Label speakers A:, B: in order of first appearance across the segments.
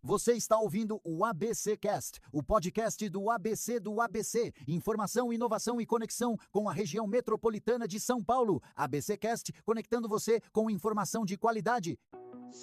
A: Você está ouvindo o ABC Cast, o podcast do ABC do ABC. Informação, inovação e conexão com a região metropolitana de São Paulo. ABC Cast, conectando você com informação de qualidade.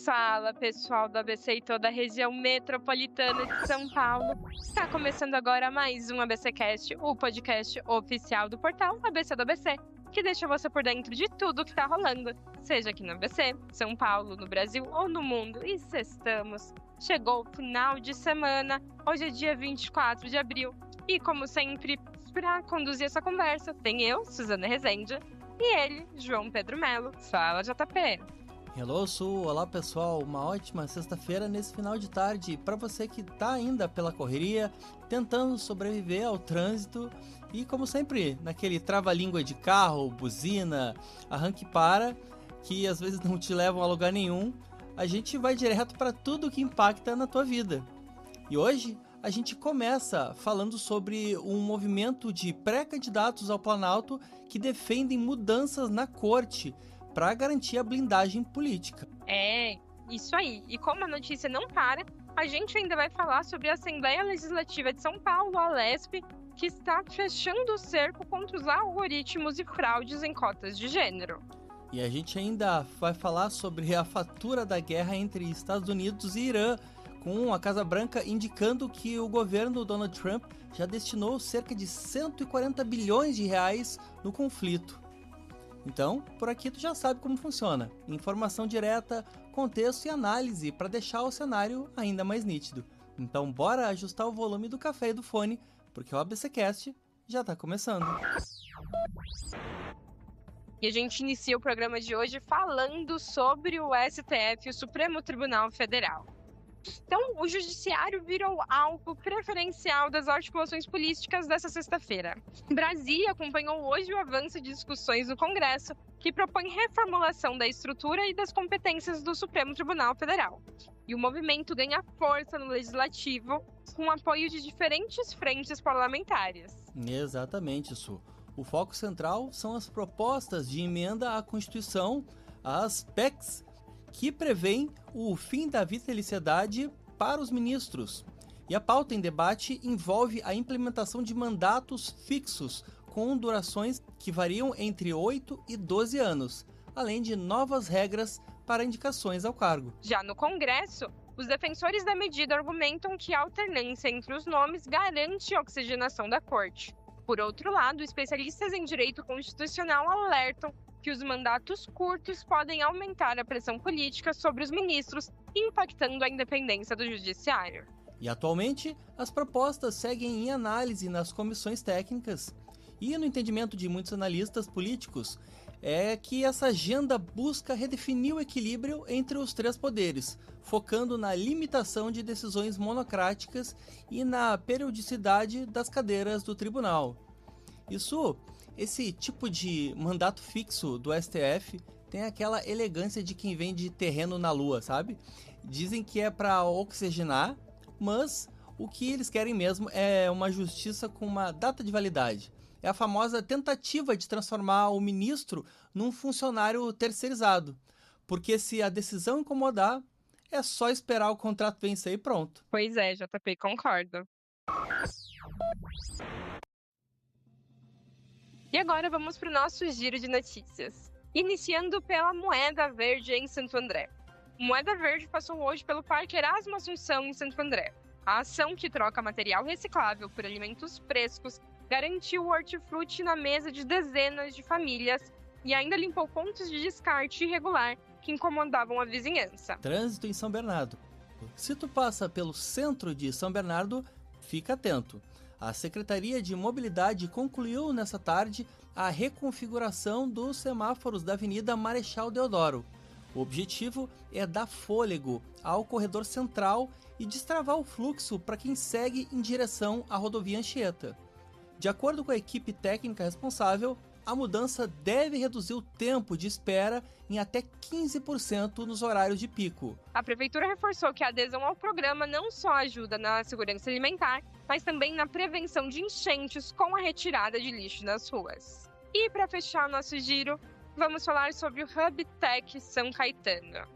B: Fala, pessoal do ABC e toda a região metropolitana de São Paulo. Está começando agora mais um ABC Cast, o podcast oficial do portal ABC do ABC, que deixa você por dentro de tudo que está rolando, seja aqui no ABC, São Paulo, no Brasil ou no mundo. E sextamos. Chegou o final de semana, hoje é dia 24 de abril. E como sempre, para conduzir essa conversa, tem eu, Suzana Rezende, e ele, João Pedro Melo. Fala, JP!
C: Hello, Su! Olá, pessoal! Uma ótima sexta-feira nesse final de tarde para você que está ainda pela correria, tentando sobreviver ao trânsito e, como sempre, naquele trava-língua de carro, buzina, arranque para, que às vezes não te levam a lugar nenhum. A gente vai direto para tudo que impacta na tua vida. E hoje a gente começa falando sobre um movimento de pré-candidatos ao Planalto que defendem mudanças na corte para garantir a blindagem política.
B: É, isso aí. E como a notícia não para, a gente ainda vai falar sobre a Assembleia Legislativa de São Paulo, a LESP, que está fechando o cerco contra os algoritmos e fraudes em cotas de gênero.
C: E a gente ainda vai falar sobre a fatura da guerra entre Estados Unidos e Irã, com a Casa Branca indicando que o governo Donald Trump já destinou cerca de 140 bilhões de reais no conflito. Então, por aqui tu já sabe como funciona. Informação direta, contexto e análise para deixar o cenário ainda mais nítido. Então bora ajustar o volume do café e do fone, porque o ABCcast já está começando.
B: E a gente inicia o programa de hoje falando sobre o STF, o Supremo Tribunal Federal. Então, o judiciário virou alvo preferencial das articulações políticas dessa sexta-feira. Brasília acompanhou hoje o avanço de discussões no Congresso, que propõe reformulação da estrutura e das competências do Supremo Tribunal Federal. E o movimento ganha força no Legislativo, com apoio de diferentes frentes parlamentares.
C: Exatamente, isso. O foco central são as propostas de emenda à Constituição, as PECs, que prevêem o fim da vitaliciedade para os ministros. E a pauta em debate envolve a implementação de mandatos fixos, com durações que variam entre 8 e 12 anos, além de novas regras para indicações ao cargo.
B: Já no Congresso, os defensores da medida argumentam que a alternância entre os nomes garante a oxigenação da corte. Por outro lado, especialistas em direito constitucional alertam que os mandatos curtos podem aumentar a pressão política sobre os ministros, impactando a independência do judiciário.
C: E atualmente, as propostas seguem em análise nas comissões técnicas. E no entendimento de muitos analistas políticos, é que essa agenda busca redefinir o equilíbrio entre os três poderes, focando na limitação de decisões monocráticas e na periodicidade das cadeiras do tribunal. Esse tipo de mandato fixo do STF tem aquela elegância de quem vende terreno na lua, sabe? Dizem que é para oxigenar, mas o que eles querem mesmo é uma justiça com uma data de validade. É a famosa tentativa de transformar o ministro num funcionário terceirizado. Porque se a decisão incomodar, é só esperar o contrato vencer e pronto.
B: Pois é, JP, concordo. E agora vamos para o nosso giro de notícias. Iniciando pela Moeda Verde em Santo André. Moeda Verde passou hoje pelo Parque Erasmo Assunção em Santo André. A ação, que troca material reciclável por alimentos frescos, garantiu o hortifruti na mesa de dezenas de famílias e ainda limpou pontos de descarte irregular que incomodavam a vizinhança.
C: Trânsito em São Bernardo. Se tu passa pelo centro de São Bernardo, fica atento. A Secretaria de Mobilidade concluiu nessa tarde a reconfiguração dos semáforos da Avenida Marechal Deodoro. O objetivo é dar fôlego ao corredor central e destravar o fluxo para quem segue em direção à rodovia Anchieta. De acordo com a equipe técnica responsável, a mudança deve reduzir o tempo de espera em até 15% nos horários de pico.
B: A Prefeitura reforçou que a adesão ao programa não só ajuda na segurança alimentar, mas também na prevenção de enchentes com a retirada de lixo nas ruas. E para fechar nosso giro, vamos falar sobre o Hub Tech São Caetano.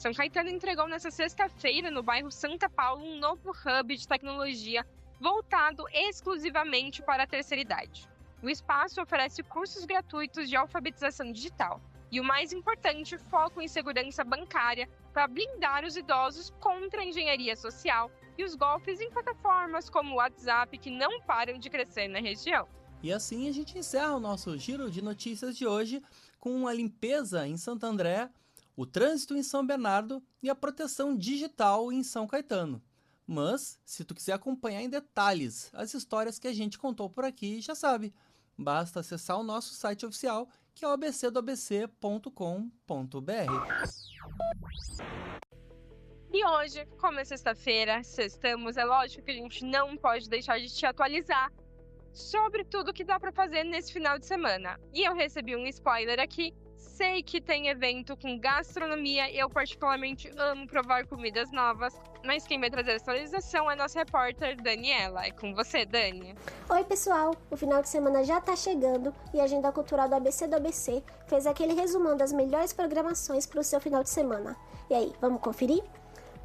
B: São Caetano entregou nesta sexta-feira, no bairro Santa Paula, um novo hub de tecnologia voltado exclusivamente para a terceira idade. O espaço oferece cursos gratuitos de alfabetização digital e, o mais importante, foco em segurança bancária para blindar os idosos contra a engenharia social e os golpes em plataformas como o WhatsApp, que não param de crescer na região.
C: E assim a gente encerra o nosso giro de notícias de hoje com a limpeza em Santo André, o trânsito em São Bernardo e a proteção digital em São Caetano. Mas, se tu quiser acompanhar em detalhes as histórias que a gente contou por aqui, já sabe, basta acessar o nosso site oficial, que é o abcdoabc.com.br.
B: E hoje, como é sexta-feira, sextamos, é lógico que a gente não pode deixar de te atualizar sobre tudo que dá para fazer nesse final de semana. E eu recebi um spoiler aqui. Sei que tem evento com gastronomia, eu particularmente amo provar comidas novas, mas quem vai trazer essa atualização é a nossa repórter Daniela. É com você, Dani.
D: Oi, pessoal! O final de semana já tá chegando e a Agenda Cultural do ABC do ABC fez aquele resumão das melhores programações para o seu final de semana. E aí, vamos conferir?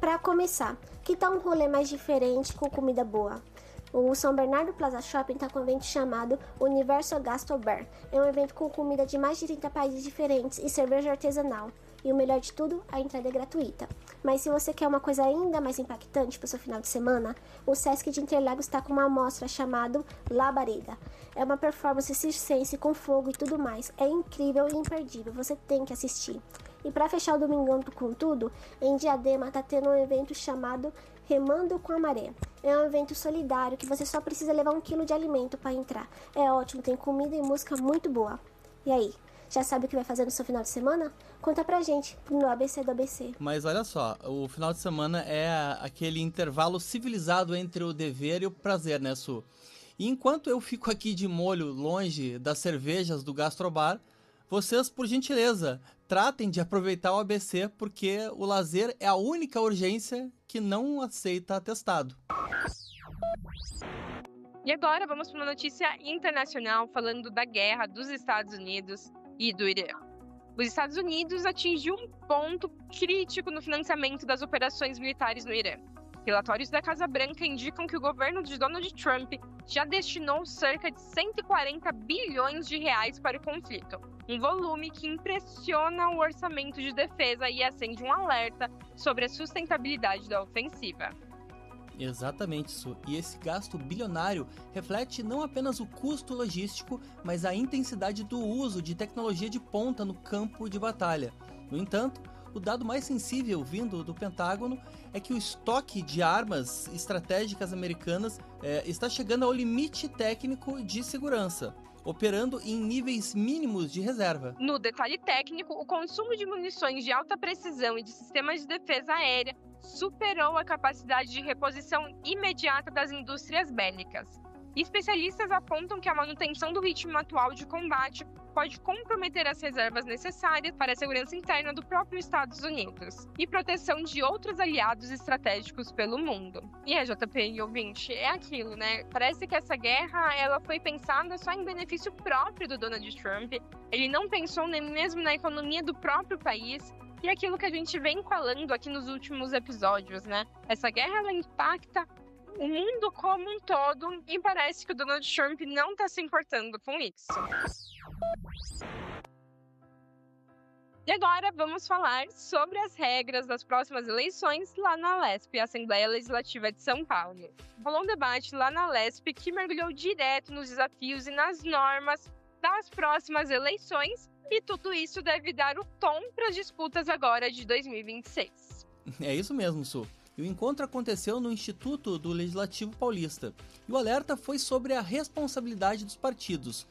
D: Para começar, que tal um rolê mais diferente com comida boa? O São Bernardo Plaza Shopping está com um evento chamado Universo Gastro Bar. É um evento com comida de mais de 30 países diferentes e cerveja artesanal. E o melhor de tudo, a entrada é gratuita. Mas se você quer uma coisa ainda mais impactante para o seu final de semana, o Sesc de Interlagos está com uma amostra chamada Labareda. É uma performance circense com fogo e tudo mais. É incrível e imperdível, você tem que assistir. E para fechar o domingão com tudo, em Diadema está tendo um evento chamado Remando com a Maré. É um evento solidário que você só precisa levar 1 quilo de alimento para entrar. É ótimo, tem comida e música muito boa. E aí, já sabe o que vai fazer no seu final de semana? Conta pra gente no ABC do ABC.
C: Mas olha só, o final de semana é aquele intervalo civilizado entre o dever e o prazer, né, Su? E enquanto eu fico aqui de molho longe das cervejas do Gastrobar, vocês, por gentileza, tratem de aproveitar o ABC, porque o lazer é a única urgência que não aceita atestado.
B: E agora vamos para uma notícia internacional falando da guerra dos Estados Unidos e do Irã. Os Estados Unidos atingiu um ponto crítico no financiamento das operações militares no Irã. Relatórios da Casa Branca indicam que o governo de Donald Trump já destinou cerca de 140 bilhões de reais para o conflito, um volume que impressiona o orçamento de defesa e acende um alerta sobre a sustentabilidade da ofensiva.
C: Exatamente isso. E esse gasto bilionário reflete não apenas o custo logístico, mas a intensidade do uso de tecnologia de ponta no campo de batalha. No entanto, o dado mais sensível vindo do Pentágono é que o estoque de armas estratégicas americanas está chegando ao limite técnico de segurança, operando em níveis mínimos de reserva.
B: No detalhe técnico, o consumo de munições de alta precisão e de sistemas de defesa aérea superou a capacidade de reposição imediata das indústrias bélicas. Especialistas apontam que a manutenção do ritmo atual de combate pode comprometer as reservas necessárias para a segurança interna do próprio Estados Unidos e proteção de outros aliados estratégicos pelo mundo. E a JP e ouvinte, é aquilo, né? Parece que essa guerra ela foi pensada só em benefício próprio do Donald Trump. Ele não pensou nem mesmo na economia do próprio país. E aquilo que a gente vem falando aqui nos últimos episódios, né? Essa guerra ela impacta o mundo como um todo e parece que o Donald Trump não está se importando com isso. E agora vamos falar sobre as regras das próximas eleições lá na Alesp, a Assembleia Legislativa de São Paulo. Rolou um debate lá na Alesp que mergulhou direto nos desafios e nas normas das próximas eleições, e tudo isso deve dar o tom para as disputas agora de 2026.
C: É isso mesmo, Su. E o encontro aconteceu no Instituto do Legislativo Paulista. E o alerta foi sobre a responsabilidade dos partidos.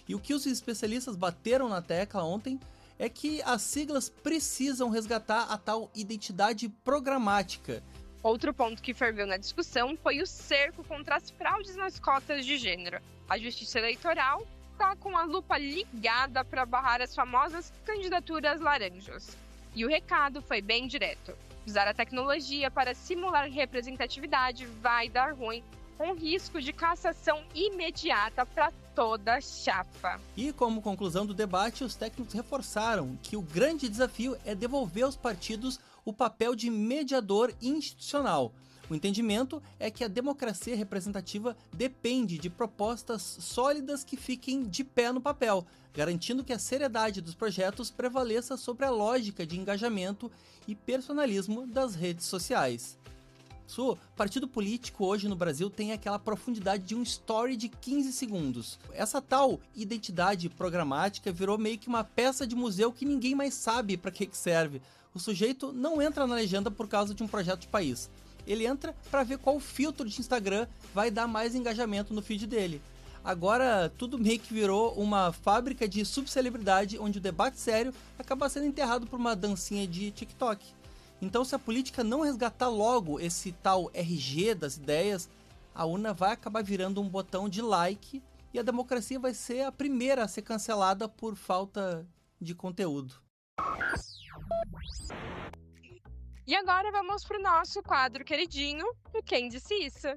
C: E o que os especialistas bateram na tecla ontem é que as siglas precisam resgatar a tal identidade programática.
B: Outro ponto que ferveu na discussão foi o cerco contra as fraudes nas cotas de gênero. A Justiça Eleitoral está com a lupa ligada para barrar as famosas candidaturas laranjas. E o recado foi bem direto. Usar a tecnologia para simular representatividade vai dar ruim, com risco de cassação imediata para toda chapa.
C: E como conclusão do debate, os técnicos reforçaram que o grande desafio é devolver aos partidos o papel de mediador institucional. O entendimento é que a democracia representativa depende de propostas sólidas que fiquem de pé no papel, garantindo que a seriedade dos projetos prevaleça sobre a lógica de engajamento e personalismo das redes sociais. Partido político hoje no Brasil tem aquela profundidade de um story de 15 segundos. Essa tal identidade programática virou meio que uma peça de museu que ninguém mais sabe para que serve. O sujeito não entra na legenda por causa de um projeto de país. Ele entra para ver qual filtro de Instagram vai dar mais engajamento no feed dele. Agora tudo meio que virou uma fábrica de subcelebridade onde o debate sério acaba sendo enterrado por uma dancinha de TikTok. Então, se a política não resgatar logo esse tal RG das ideias, a urna vai acabar virando um botão de like e a democracia vai ser a primeira a ser cancelada por falta de conteúdo.
B: E agora vamos pro nosso quadro queridinho, o Quem Disse Isso?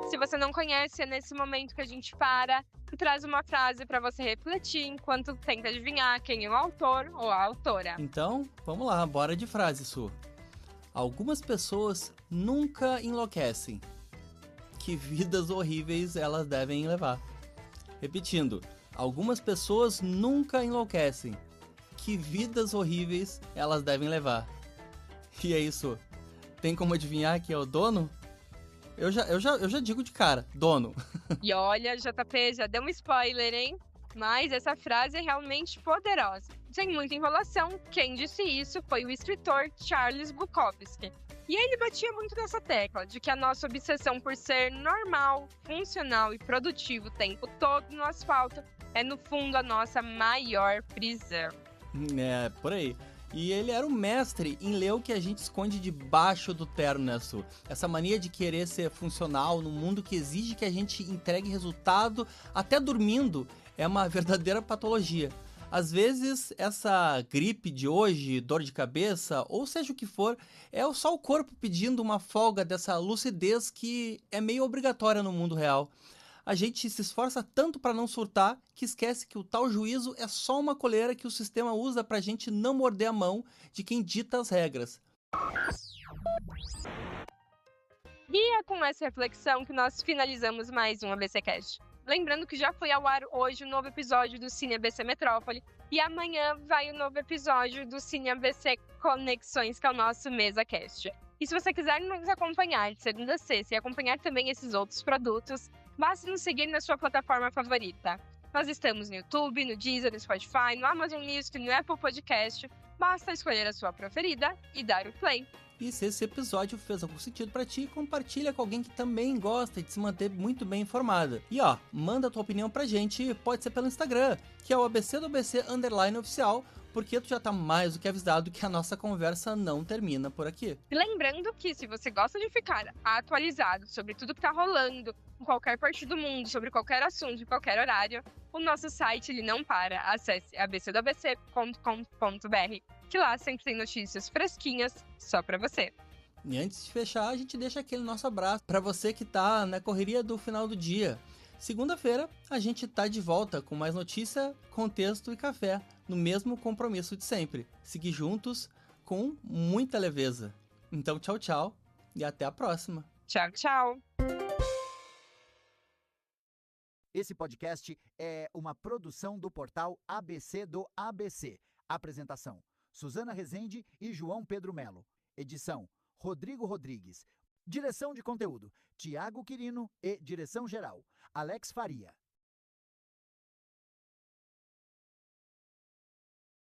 B: Se você não conhece, é nesse momento que a gente para e traz uma frase para você refletir enquanto tenta adivinhar quem é o autor ou a autora.
C: Então, vamos lá, bora de frase, Su. Algumas pessoas nunca enlouquecem. Que vidas horríveis elas devem levar. Repetindo, algumas pessoas nunca enlouquecem. Que vidas horríveis elas devem levar. E é isso. Tem como adivinhar quem é o dono? Eu já digo de cara, dono.
B: E olha, JP, já deu um spoiler, hein? Mas essa frase é realmente poderosa. Sem muita enrolação, quem disse isso foi o escritor Charles Bukowski. E ele batia muito nessa tecla de que a nossa obsessão por ser normal, funcional e produtivo o tempo todo no asfalto é, no fundo, a nossa maior prisão.
C: É, por aí. E ele era o mestre em ler o que a gente esconde debaixo do terno, né, Su? Essa mania de querer ser funcional num mundo que exige que a gente entregue resultado até dormindo é uma verdadeira patologia. Às vezes, essa gripe de hoje, dor de cabeça, ou seja o que for, é só o corpo pedindo uma folga dessa lucidez que é meio obrigatória no mundo real. A gente se esforça tanto para não surtar que esquece que o tal juízo é só uma coleira que o sistema usa pra gente não morder a mão de quem dita as regras.
B: E é com essa reflexão que nós finalizamos mais um ABCcast. Lembrando que já foi ao ar hoje o novo episódio do Cine ABC Metrópole e amanhã vai o novo episódio do Cine ABC Conexões, que é o nosso MesaCast. E se você quiser nos acompanhar de segunda a sexta e acompanhar também esses outros produtos, basta nos seguir na sua plataforma favorita. Nós estamos no YouTube, no Deezer, no Spotify, no Amazon Music, no Apple Podcast. Basta escolher a sua preferida e dar o play.
C: E se esse episódio fez algum sentido pra ti, compartilha com alguém que também gosta de se manter muito bem informada. E manda a tua opinião pra gente, pode ser pelo Instagram, que é o ABC_oficial, porque tu já tá mais do que avisado que a nossa conversa não termina por aqui.
B: E lembrando que se você gosta de ficar atualizado sobre tudo que tá rolando em qualquer parte do mundo, sobre qualquer assunto, em qualquer horário, o nosso site ele não para. Acesse abcdoabc.com.br, que lá sempre tem notícias fresquinhas só pra você.
C: E antes de fechar, a gente deixa aquele nosso abraço pra você que tá na correria do final do dia. Segunda-feira, a gente tá de volta com mais notícia, contexto e café, no mesmo compromisso de sempre. Seguir juntos com muita leveza. Então, tchau, tchau e até a próxima.
B: Tchau, tchau!
A: Esse podcast é uma produção do portal ABC do ABC. Apresentação: Suzana Rezende e João Pedro Melo. Edição: Rodrigo Rodrigues. Direção de conteúdo: Tiago Quirino e direção geral: Alex Faria.